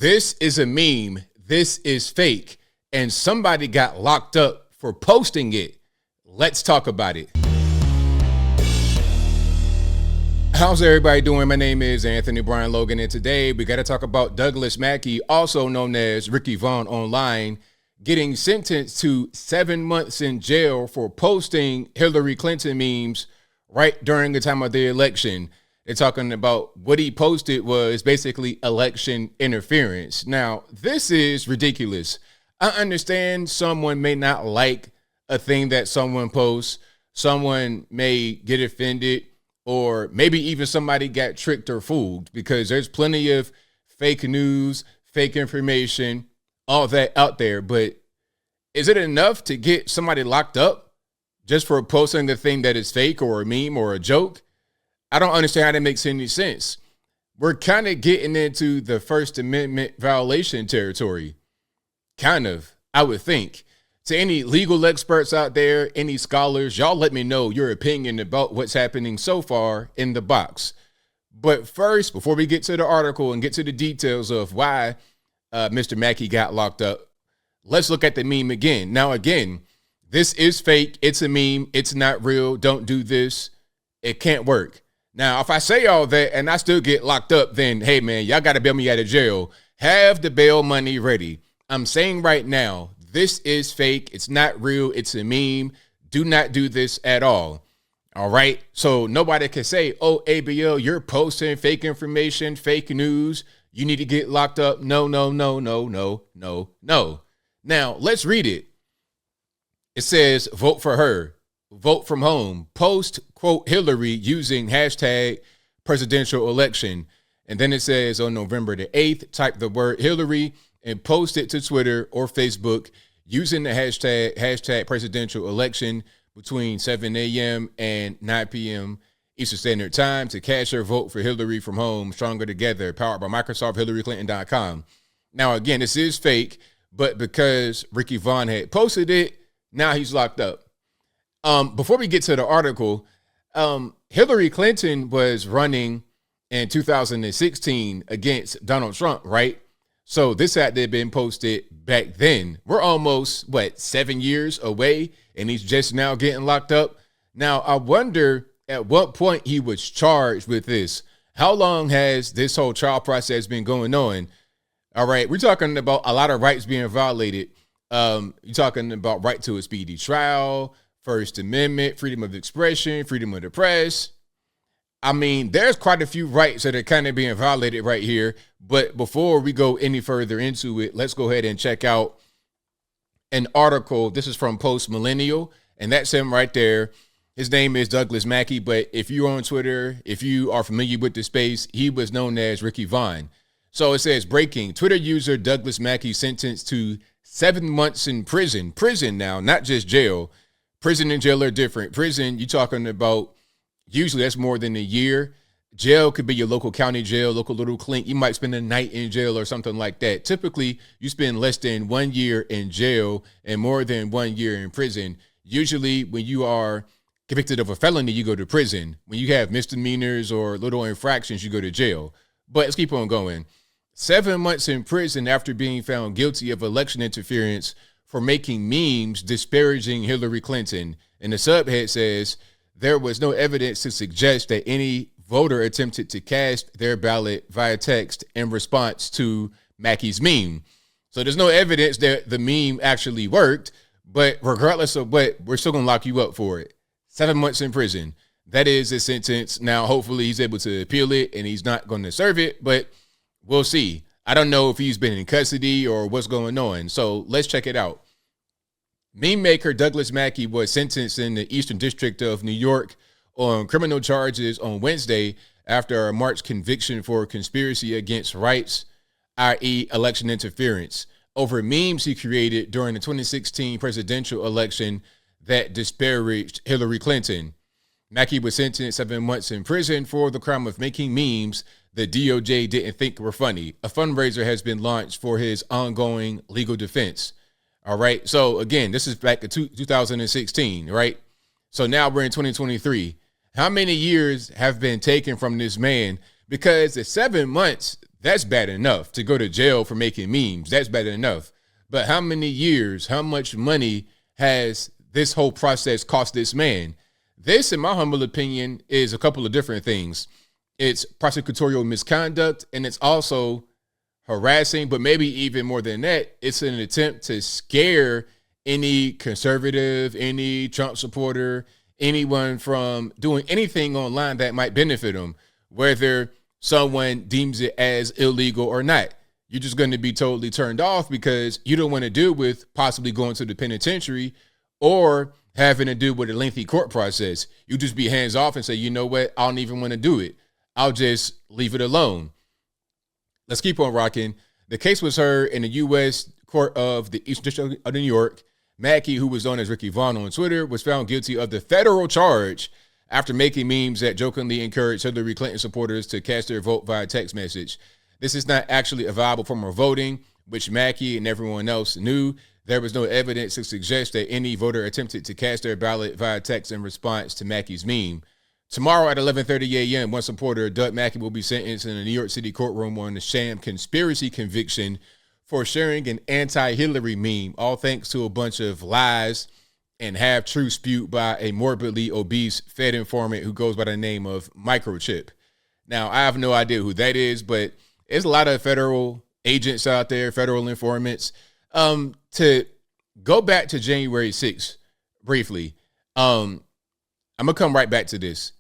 This is a meme. This is fake. And somebody got locked up for posting it. Let's talk about it. How's everybody doing? My name is Anthony Brian Logan, and today we got to talk about Douglas Mackey, also known as Ricky Vaughn online, getting sentenced to 7 months in jail for posting Hillary Clinton memes right during the time of the election. They're talking about what he posted was basically election interference. Now, this is ridiculous. I understand someone may not like a thing that someone posts. Someone may get offended, or maybe even somebody got tricked or fooled, because there's plenty of fake news, fake information, all that out there. But is it enough to get somebody locked up just for posting a thing that is fake or a meme or a joke? I don't understand how that makes any sense. We're kind of getting into the First Amendment violation territory. Kind of, I would think. To any legal experts out there, any scholars, y'all let me know your opinion about what's happening so far in the box. But first, before we get to the article and get to the details of why Mr. Mackey got locked up, let's look at the meme again. Now, again, this is fake. It's a meme. It's not real. Don't do this. It can't work. Now, if I say all that and I still get locked up, then, hey, man, y'all got to bail me out of jail. Have the bail money ready. I'm saying right now, this is fake. It's not real. It's a meme. Do not do this at all. All right. So nobody can say, oh, ABL, you're posting fake information, fake news. You need to get locked up. No. Now, let's read it. It says, vote for her. Vote from home. Post, quote, Hillary using hashtag presidential election. And then it says on November the 8th, type the word Hillary and post it to Twitter or Facebook using the hashtag presidential election between 7 a.m. and 9 p.m. Eastern Standard Time to cast your vote for Hillary from home. Stronger together. Powered by Microsoft, HillaryClinton.com. Now, again, this is fake, but because Ricky Vaughn had posted it, now he's locked up. Before we get to the article, Hillary Clinton was running in 2016 against Donald Trump, right? So this had to have been posted back then. We're almost, 7 years away, and he's just now getting locked up. Now, I wonder at what point he was charged with this. How long has this whole trial process been going on? All right, we're talking about a lot of rights being violated. You're talking about right to a speedy trial, First Amendment, freedom of expression, freedom of the press. I mean, there's quite a few rights that are kind of being violated right here. But before we go any further into it, let's go ahead and check out an article. This is from Post Millennial, and that's him right there. His name is Douglas Mackey, but if you're on Twitter, if you are familiar with the space, he was known as Ricky Vaughn. So it says, breaking, Twitter user Douglas Mackey sentenced to 7 months in prison. Prison now, not just jail. Prison and jail are different. Prison, you're talking about, usually that's more than a year. Jail could be your local county jail, local little clink. You might spend a night in jail or something like that. Typically, you spend less than 1 year in jail and more than 1 year in prison. Usually, when you are convicted of a felony, you go to prison. When you have misdemeanors or little infractions, you go to jail. But let's keep on going. 7 months in prison after being found guilty of election interference for making memes disparaging Hillary Clinton. And the subhead says, there was no evidence to suggest that any voter attempted to cast their ballot via text in response to Mackey's meme. So there's no evidence that the meme actually worked, but regardless of what, we're still going to lock you up for it. 7 months in prison. That is a sentence. Now, hopefully he's able to appeal it and he's not going to serve it, but we'll see. I don't know if he's been in custody or what's going on. So let's check it out. Meme maker Douglas Mackey was sentenced in the Eastern District of New York on criminal charges on Wednesday after a March conviction for conspiracy against rights, i.e. election interference, over memes he created during the 2016 presidential election that disparaged Hillary Clinton. Mackey was sentenced 7 months in prison for the crime of making memes the DOJ didn't think were funny. A fundraiser has been launched for his ongoing legal defense. All right. So again, this is back to 2016, right? So now we're in 2023. How many years have been taken from this man? Because the 7 months, That's bad enough. To go to jail for making memes, that's bad enough. But how many years, how much money has this whole process cost this man? This, in my humble opinion, is a couple of different things. It's prosecutorial misconduct, and it's also harassing, but maybe even more than that, it's an attempt to scare any conservative, any Trump supporter, anyone from doing anything online that might benefit them, whether someone deems it as illegal or not. You're just going to be totally turned off because you don't want to deal with possibly going to the penitentiary or having to deal with a lengthy court process. You just be hands off and say, you know what, I don't even want to do it. I'll just leave it alone. Let's keep on rocking. The case was heard in the U.S. Court of the Eastern District of New York. Mackey, who was known as Ricky Vaughn on Twitter, was found guilty of the federal charge after making memes that jokingly encouraged Hillary Clinton supporters to cast their vote via text message. This is not actually a viable form of voting, which Mackey and everyone else knew. There was no evidence to suggest that any voter attempted to cast their ballot via text in response to Mackey's meme. Tomorrow at 11:30 a.m., one supporter, Doug Mackey, will be sentenced in a New York City courtroom on the sham conspiracy conviction for sharing an anti-Hillary meme, all thanks to a bunch of lies and half-truths spewed by a morbidly obese Fed informant who goes by the name of Microchip. Now, I have no idea who that is, but there's a lot of federal agents out there, federal informants. To go back to January 6th briefly, I'm going to come right back to this.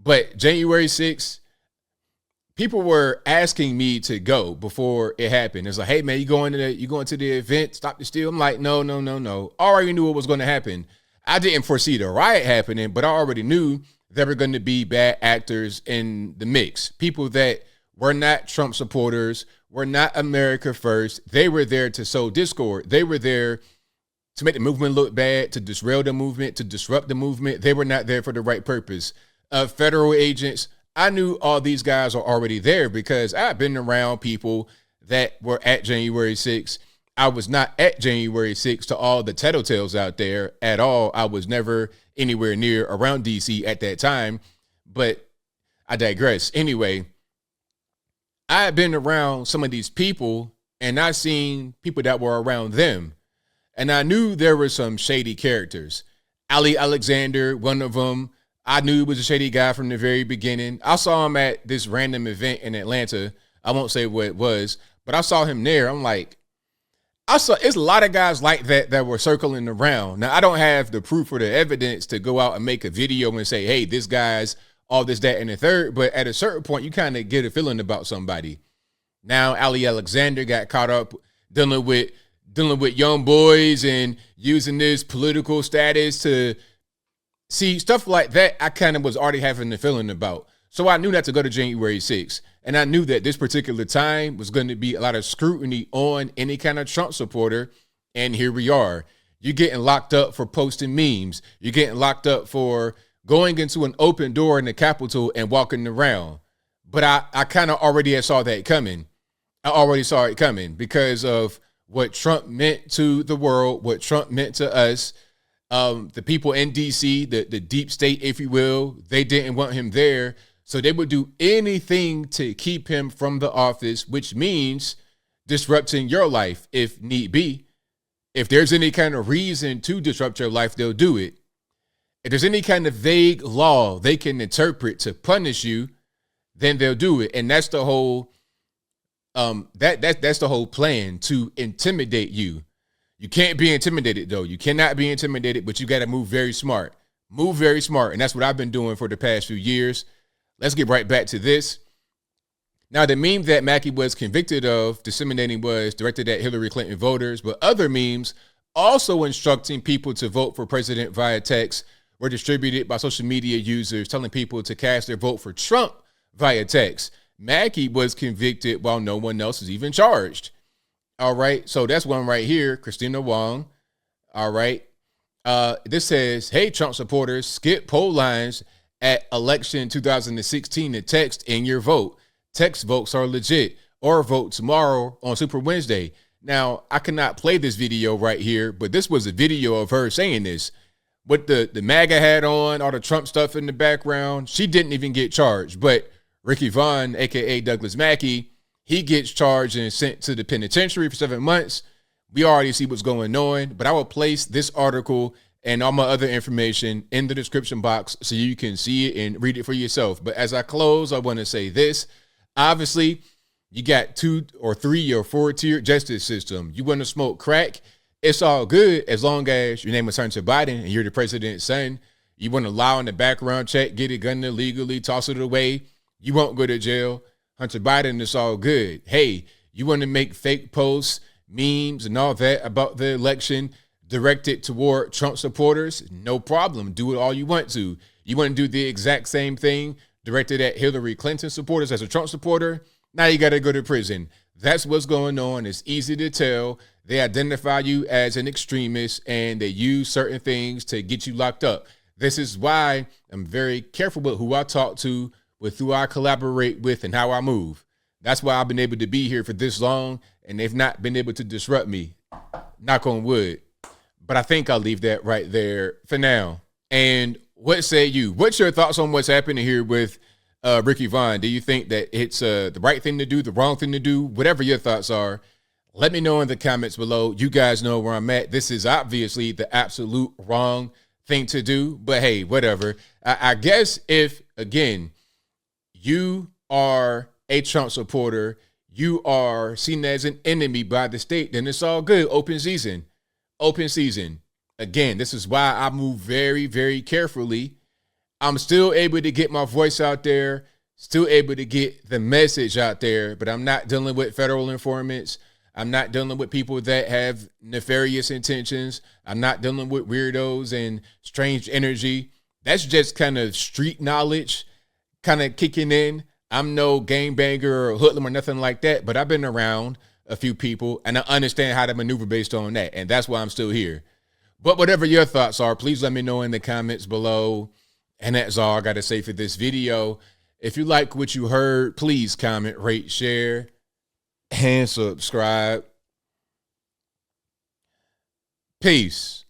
But January 6th, people were asking me to go before it happened. It's like, hey, man, you going to the event, Stop the Steal? I'm like, no. I already knew what was going to happen. I didn't foresee the riot happening, but I already knew there were going to be bad actors in the mix. People that were not Trump supporters, were not America first. They were there to sow discord. They were there to make the movement look bad, to derail the movement, to disrupt the movement. They were not there for the right purpose. Federal agents, I knew all these guys are already there because I've been around people that were at January 6th. I was not at January 6th to all the tattletales out there at all. I was never anywhere near around DC at that time, but I digress. Anyway, I had been around some of these people and I seen people that were around them. And I knew there were some shady characters. Ali Alexander, one of them, I knew he was a shady guy from the very beginning. I saw him at this random event in Atlanta. I won't say what it was, but I saw him there. I'm like, it's a lot of guys like that were circling around. Now, I don't have the proof or the evidence to go out and make a video and say, hey, this guy's all this, that, and the third. But at a certain point, you kind of get a feeling about somebody. Now, Ali Alexander got caught up dealing with young boys and using this political status to see stuff like that. I kind of was already having the feeling about. So I knew not to go to January 6th. And I knew that this particular time was going to be a lot of scrutiny on any kind of Trump supporter. And here we are. You're getting locked up for posting memes. You're getting locked up for going into an open door in the Capitol and walking around. But I kind of already saw that coming. I already saw it coming because of what Trump meant to the world, what Trump meant to us. The people in D.C., the deep state, if you will, they didn't want him there. So they would do anything to keep him from the office, which means disrupting your life if need be. If there's any kind of reason to disrupt your life, they'll do it. If there's any kind of vague law they can interpret to punish you, then they'll do it. And that's the whole that's the whole plan, to intimidate you. You can't be intimidated, though. You cannot be intimidated, but you got to move very smart. Move very smart. And that's what I've been doing for the past few years. Let's get right back to this. Now, the meme that Mackey was convicted of disseminating was directed at Hillary Clinton voters, but other memes also instructing people to vote for president via text were distributed by social media users telling people to cast their vote for Trump via text. Mackey was convicted while no one else is even charged. All right, so that's one right here, Christina Wong. All right, this says, hey, Trump supporters, skip poll lines at election 2016 to text in your vote. Text votes are legit, or vote tomorrow on Super Wednesday. Now, I cannot play this video right here, but this was a video of her saying this. With the MAGA hat on, all the Trump stuff in the background, she didn't even get charged. But Ricky Vaughn, a.k.a. Douglas Mackey, He gets charged and sent to the penitentiary for 7 months. We already see what's going on, but I will place this article and all my other information in the description box so you can see it and read it for yourself. But as I close, I want to say this. Obviously, you got 2 or 3 or 4 tier justice system. You want to smoke crack, it's all good as long as your name is Hunter Biden and you're the president's son. You want to lie on the background check, get a gun illegally, toss it away. You won't go to jail. Hunter Biden, it's all good. Hey, you want to make fake posts, memes, and all that about the election directed toward Trump supporters? No problem. Do it all you want to. You want to do the exact same thing directed at Hillary Clinton supporters as a Trump supporter? Now you got to go to prison. That's what's going on. It's easy to tell. They identify you as an extremist and they use certain things to get you locked up. This is why I'm very careful with who I talk to, with who I collaborate with, and how I move. That's why I've been able to be here for this long, and they've not been able to disrupt me. Knock on wood. But I think I'll leave that right there for now. And what say you? What's your thoughts on what's happening here with Ricky Vaughn? Do you think that it's the right thing to do, the wrong thing to do? Whatever your thoughts are, let me know in the comments below. You guys know where I'm at. This is obviously the absolute wrong thing to do, but hey, whatever. I guess if, again, you are a Trump supporter, you are seen as an enemy by the state, then it's all good. Open season. Open season. Again, this is why I move very, very carefully. I'm still able to get my voice out there, still able to get the message out there, but I'm not dealing with federal informants. I'm not dealing with people that have nefarious intentions. I'm not dealing with weirdos and strange energy. That's just kind of street knowledge kind of kicking in. I'm no gangbanger or hoodlum or nothing like that, but I've been around a few people and I understand how to maneuver based on that. And that's why I'm still here. But whatever your thoughts are, please let me know in the comments below. And that's all I got to say for this video. If you like what you heard, please comment, rate, share, and subscribe. Peace.